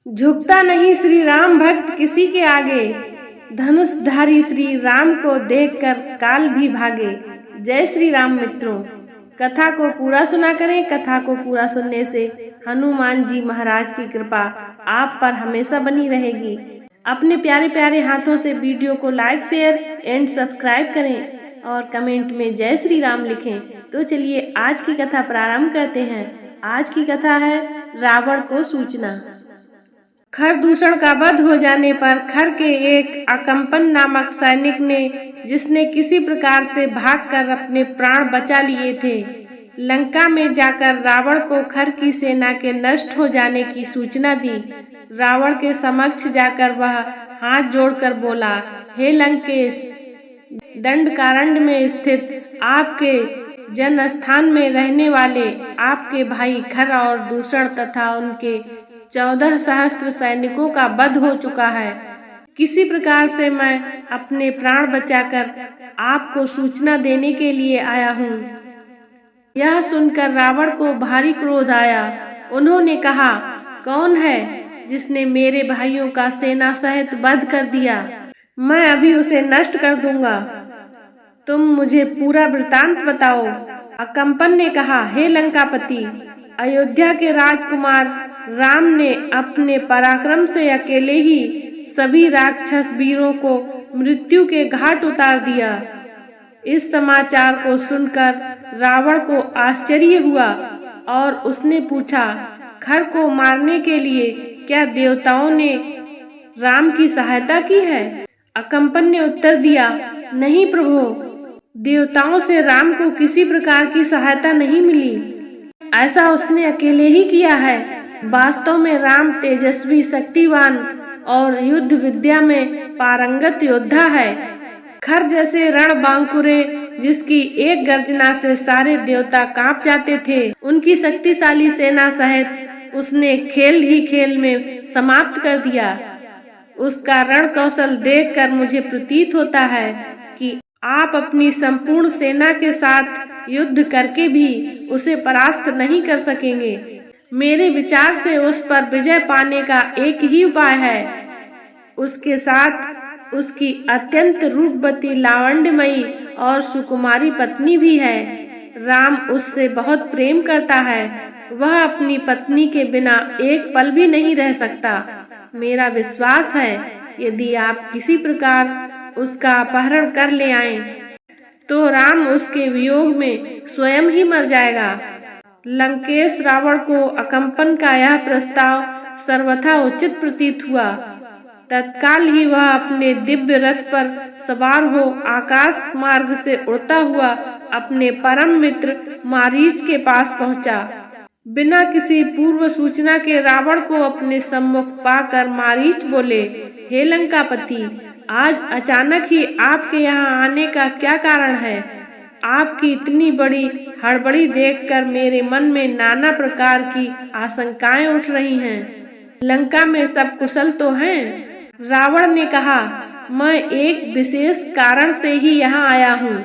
झुकता नहीं श्री राम भक्त किसी के आगे, धनुषधारी श्री राम को देखकर काल भी भागे। जय श्री राम मित्रों, कथा को पूरा सुना करें। कथा को पूरा सुनने से हनुमान जी महाराज की कृपा आप पर हमेशा बनी रहेगी। अपने प्यारे प्यारे हाथों से वीडियो को लाइक, शेयर एंड सब्सक्राइब करें और कमेंट में जय श्री राम लिखें। तो चलिए आज की कथा प्रारंभ करते हैं। आज की कथा है रावण को सूचना। खर दूषण का वध हो जाने पर खर के एक अकंपन नामक सैनिक ने, जिसने किसी प्रकार से भागकर अपने प्राण बचा लिए थे, लंका में जाकर रावण को खर की सेना के नष्ट हो जाने की सूचना दी। रावण के समक्ष जाकर वह हाथ जोड़कर बोला, हे लंकेश, दंडकारण्य में स्थित आपके जन स्थान में रहने वाले आपके भाई खर और दूषण तथा उनके 14 सहस्त्र सैनिकों का वध हो चुका है। किसी प्रकार से मैं अपने प्राण बचाकर आपको सूचना देने के लिए आया हूँ। यह सुनकर रावण को भारी क्रोध आया। उन्होंने कहा, कौन है जिसने मेरे भाइयों का सेना सहित वध कर दिया? मैं अभी उसे नष्ट कर दूंगा। तुम मुझे पूरा वृतांत बताओ। अकंपन ने कहा, हे लंकापति, अयोध्या के राजकुमार राम ने अपने पराक्रम से अकेले ही सभी राक्षस वीरों को मृत्यु के घाट उतार दिया। इस समाचार को सुनकर रावण को आश्चर्य हुआ और उसने पूछा, खर को मारने के लिए क्या देवताओं ने राम की सहायता की है? अकंपन ने उत्तर दिया, नहीं प्रभु, देवताओं से राम को किसी प्रकार की सहायता नहीं मिली। ऐसा उसने अकेले ही किया है। वास्तव में राम तेजस्वी, शक्तिवान और युद्ध विद्या में पारंगत योद्धा है। खर जैसे रणबांकुरे, जिसकी एक गर्जना से सारे देवता कांप जाते थे, उनकी शक्तिशाली सेना सहित उसने खेल ही खेल में समाप्त कर दिया। उसका रण कौशल देखकर मुझे प्रतीत होता है कि आप अपनी संपूर्ण सेना के साथ युद्ध करके भी उसे परास्त नहीं कर सकेंगे। मेरे विचार से उस पर विजय पाने का एक ही उपाय है। उसके साथ उसकी अत्यंत रूपवती, लावण्यमयी और सुकुमारी पत्नी भी है। राम उससे बहुत प्रेम करता है। वह अपनी पत्नी के बिना एक पल भी नहीं रह सकता। मेरा विश्वास है, यदि आप किसी प्रकार उसका अपहरण कर ले आएं, तो राम उसके वियोग में स्वयं ही मर जाएगा। लंकेश रावण को अकंपन का यह प्रस्ताव सर्वथा उचित प्रतीत हुआ। तत्काल ही वह अपने दिव्य रथ पर सवार हो आकाश मार्ग से उड़ता हुआ अपने परम मित्र मारीच के पास पहुंचा। बिना किसी पूर्व सूचना के रावण को अपने सम्मुख पाकर मारीच बोले, हे लंकापति, आज अचानक ही आपके यहाँ आने का क्या कारण है? आपकी इतनी बड़ी हड़बड़ी देखकर मेरे मन में नाना प्रकार की आशंकाएं उठ रही हैं। लंका में सब कुशल तो हैं? रावण ने कहा, मैं एक विशेष कारण से ही यहाँ आया हूँ।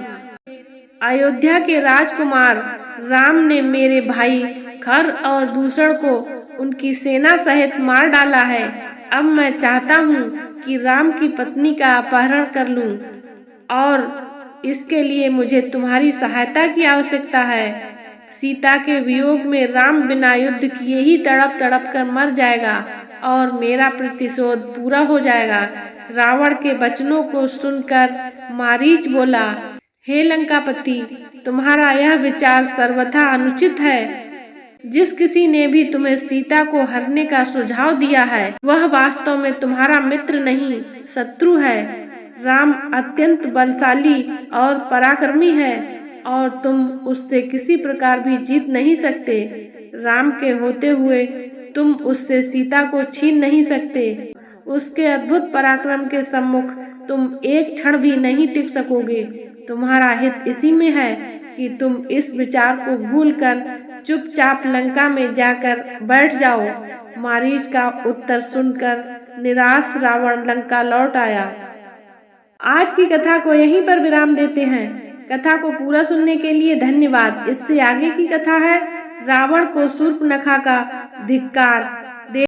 अयोध्या के राजकुमार राम ने मेरे भाई खर और दूषण को उनकी सेना सहित मार डाला है। अब मैं चाहता हूँ कि राम की पत्नी का अपहरण कर लूँ और इसके लिए मुझे तुम्हारी सहायता की आवश्यकता है। सीता के वियोग में राम बिना युद्ध किए ही तड़प तड़प कर मर जाएगा और मेरा प्रतिशोध पूरा हो जाएगा। रावण के वचनों को सुनकर मारीच बोला, हे लंकापति, तुम्हारा यह विचार सर्वथा अनुचित है। जिस किसी ने भी तुम्हें सीता को हरने का सुझाव दिया है, वह वास्तव में तुम्हारा मित्र नहीं, शत्रु है। राम अत्यंत बलशाली और पराक्रमी है और तुम उससे किसी प्रकार भी जीत नहीं सकते। राम के होते हुए तुम उससे सीता को छीन नहीं सकते। उसके अद्भुत पराक्रम के सम्मुख तुम एक क्षण भी नहीं टिक सकोगे। तुम्हारा हित इसी में है कि तुम इस विचार को भूलकर चुपचाप लंका में जाकर बैठ जाओ। मारीच का उत्तर सुनकर निराश रावण लंका लौट आया। आज की कथा को यहीं पर विराम देते हैं। कथा को पूरा सुनने के लिए धन्यवाद। इससे आगे की कथा है रावण को शूर्पणखा का धिक्कार।